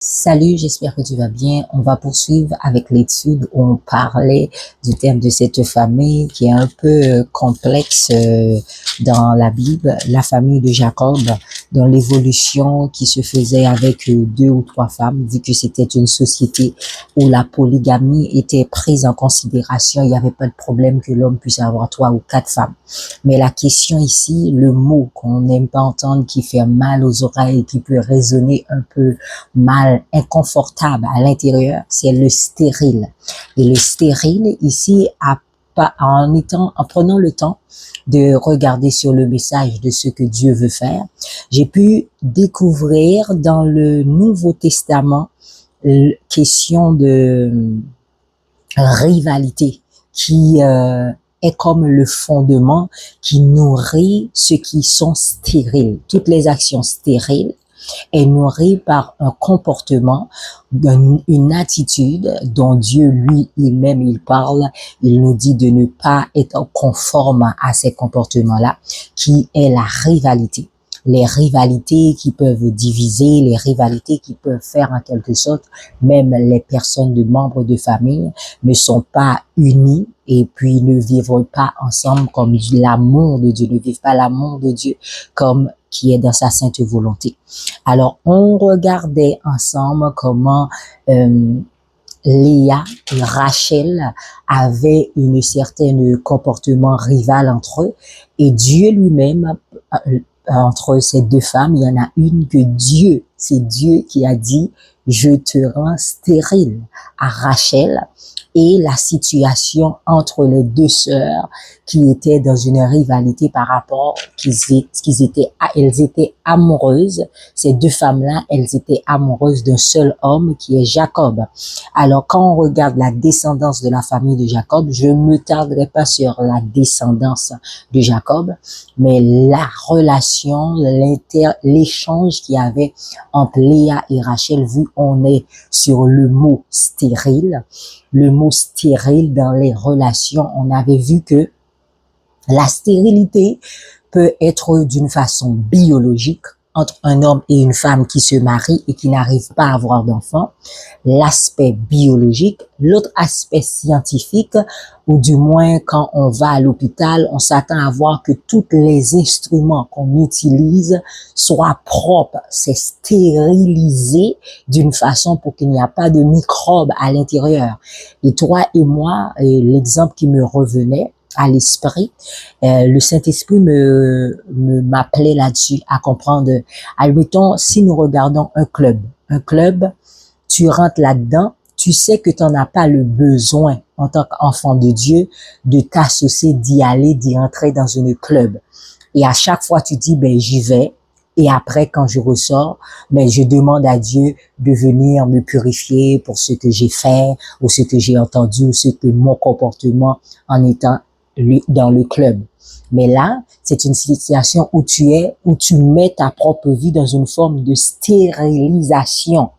Salut, j'espère que tu vas bien. On va poursuivre avec l'étude où on parlait du thème de cette famille qui est un peu complexe dans la Bible, la famille de Jacob, dans l'évolution qui se faisait avec deux ou trois femmes, vu que c'était une société où la polygamie était prise en considération. Il n'y avait pas de problème que l'homme puisse avoir trois ou quatre femmes. Mais la question ici, le mot qu'on n'aime pas entendre, qui fait mal aux oreilles, qui peut résonner un peu mal, inconfortable à l'intérieur, c'est le stérile. Et le stérile, ici, en prenant le temps de regarder sur le message de ce que Dieu veut faire, j'ai pu découvrir dans le Nouveau Testament question de rivalité qui est comme le fondement qui nourrit ceux qui sont stériles. Toutes les actions stériles est nourrie par un comportement, une attitude dont Dieu lui-même il parle. Il nous dit de ne pas être conforme à ces comportements-là, qui est la rivalité. Les rivalités qui peuvent diviser, les rivalités qui peuvent faire en quelque sorte, même les personnes de membres de famille ne sont pas unies et puis ne vivent pas ensemble comme l'amour de Dieu, ne vivent pas l'amour de Dieu comme qui est dans sa sainte volonté. Alors, on regardait ensemble comment Léa et Rachel avaient une certaine comportement rival entre eux et Dieu lui-même, entre ces deux femmes, il y en a une que Dieu, c'est Dieu qui a dit, je te rends stérile à Rachel. Et la situation entre les deux sœurs qui étaient dans une rivalité par rapport elles étaient amoureuses. Ces deux femmes-là, elles étaient amoureuses d'un seul homme qui est Jacob. Alors, quand on regarde la descendance de la famille de Jacob, je ne me tarderai pas sur la descendance de Jacob, mais la relation, l'échange qu'il y avait entre Léa et Rachel, vu on est sur le mot stérile dans les relations, on avait vu que la stérilité peut être d'une façon biologique entre un homme et une femme qui se marient et qui n'arrivent pas à avoir d'enfants, l'aspect biologique, l'autre aspect scientifique, ou du moins quand on va à l'hôpital, on s'attend à voir que tous les instruments qu'on utilise soient propres, c'est stérilisé d'une façon pour qu'il n'y a pas de microbes à l'intérieur. Et toi et moi, l'exemple qui me revenait à l'esprit, le Saint-Esprit m'appelait là-dessus à comprendre. Admettons, si nous regardons un club, tu rentres là-dedans, tu sais que tu n'en as pas le besoin en tant qu'enfant de Dieu de t'associer, d'y aller, d'y entrer dans un club. Et à chaque fois, tu dis, ben j'y vais. Et après, quand je ressors, ben je demande à Dieu de venir me purifier pour ce que j'ai fait, ou ce que j'ai entendu, ou ce que mon comportement en étant dans le club. Mais là, c'est une situation où tu mets ta propre vie dans une forme de stérilisation.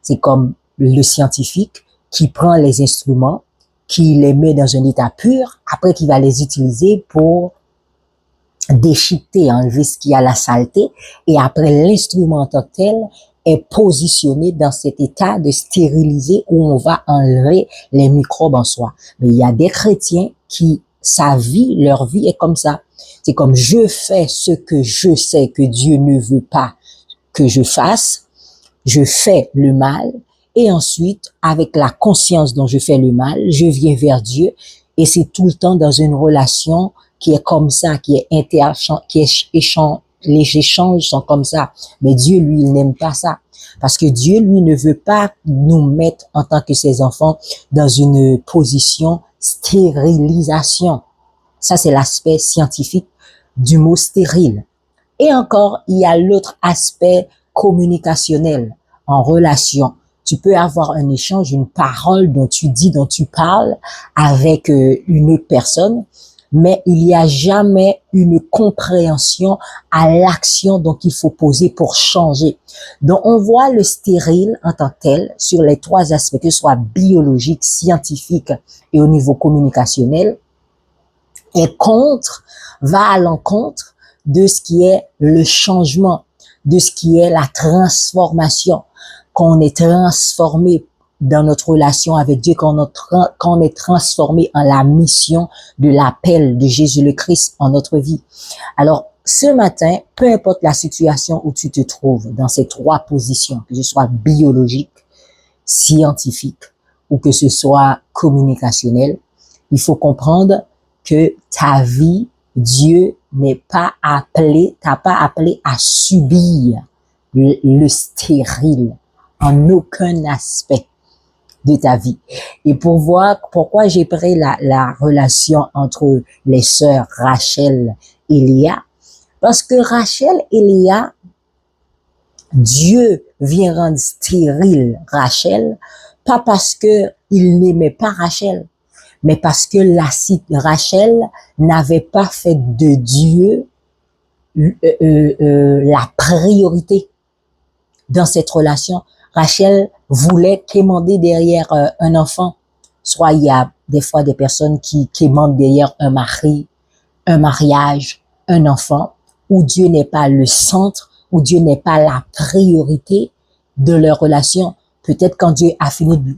C'est comme le scientifique qui prend les instruments, qui les met dans un état pur, après qui va les utiliser pour déchiqueter, enlever ce qui a la saleté, et après l'instrument en tant que tel est positionné dans cet état de stériliser où on va enlever les microbes en soi. Mais il y a des chrétiens qui, leur vie est comme ça. C'est comme je fais ce que je sais que Dieu ne veut pas que je fasse, je fais le mal, et ensuite, avec la conscience dont je fais le mal, je viens vers Dieu, et c'est tout le temps dans une relation qui est comme ça, les échanges sont comme ça. Mais Dieu, lui, il n'aime pas ça. Parce que Dieu, lui, ne veut pas nous mettre en tant que ses enfants dans une position stérilisation. Ça, c'est l'aspect scientifique du mot stérile. Et encore, il y a l'autre aspect communicationnel en relation. Tu peux avoir un échange, une parole dont tu dis, dont tu parles avec une autre personne, mais il n'y a jamais une compréhension à l'action donc il faut poser pour changer. Donc on voit le stérile en tant que tel sur les trois aspects, que ce soit biologique, scientifique et au niveau communicationnel, va à l'encontre de ce qui est le changement, de ce qui est la transformation. qu'on est transformé dans notre relation avec Dieu, qu'on est transformé en la mission de l'appel de Jésus le Christ en notre vie. Alors, ce matin, peu importe la situation où tu te trouves dans ces trois positions, que ce soit biologique, scientifique ou que ce soit communicationnel, il faut comprendre que ta vie, Dieu t'a pas appelé à subir le stérile en aucun aspect de ta vie. Et pour voir pourquoi j'ai pris la relation entre les sœurs Rachel et Léa, parce que Rachel et Léa, Dieu vient rendre stérile Rachel, pas parce que il n'aimait pas Rachel, mais parce que Rachel n'avait pas fait de Dieu la priorité dans cette relation. Rachel voulait quémander derrière un enfant. Soit il y a des fois des personnes qui quémandent derrière un mari, un mariage, un enfant, où Dieu n'est pas le centre, où Dieu n'est pas la priorité de leur relation. Peut-être quand Dieu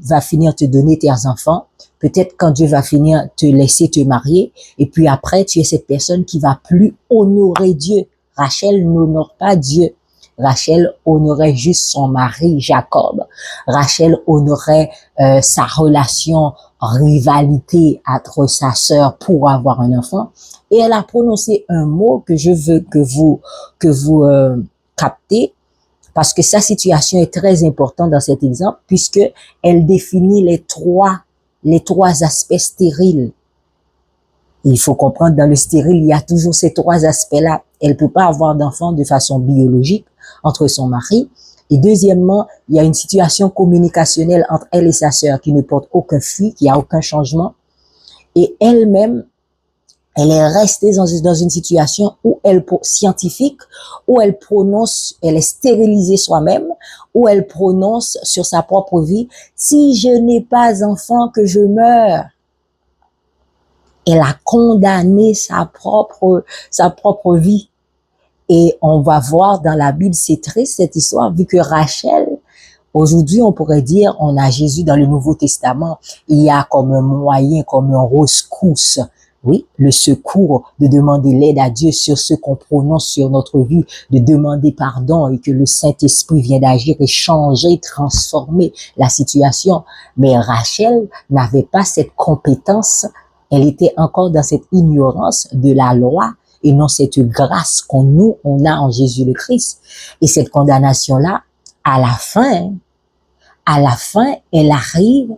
va finir te donner tes enfants, peut-être quand Dieu va finir te laisser te marier, et puis après tu es cette personne qui va plus honorer Dieu. Rachel n'honore pas Dieu. Rachel honorait juste son mari Jacob. Rachel honorait sa relation, rivalité entre sa sœur pour avoir un enfant. Et elle a prononcé un mot que je veux que vous captez, parce que sa situation est très importante dans cet exemple, puisque elle définit les trois aspects stériles. Il faut comprendre, dans le stérile, il y a toujours ces trois aspects-là. Elle peut pas avoir d'enfant de façon biologique entre son mari. Et deuxièmement, il y a une situation communicationnelle entre elle et sa sœur qui ne porte aucun fruit, qui a aucun changement. Et elle-même, elle est restée dans une situation où scientifique, où elle est stérilisée soi-même, où elle prononce sur sa propre vie, si je n'ai pas enfant, que je meure. Elle a condamné sa propre vie. Et on va voir dans la Bible, c'est triste cette histoire, vu que Rachel, aujourd'hui on pourrait dire, on a Jésus dans le Nouveau Testament, il y a comme un moyen, comme un rescousse, oui, le secours de demander l'aide à Dieu sur ce qu'on prononce sur notre vie, de demander pardon et que le Saint-Esprit vienne d'agir et changer, transformer la situation. Mais Rachel n'avait pas cette compétence. Elle était encore dans cette ignorance de la loi et non cette grâce qu'on a en Jésus le Christ. Et cette condamnation-là, à la fin, elle arrive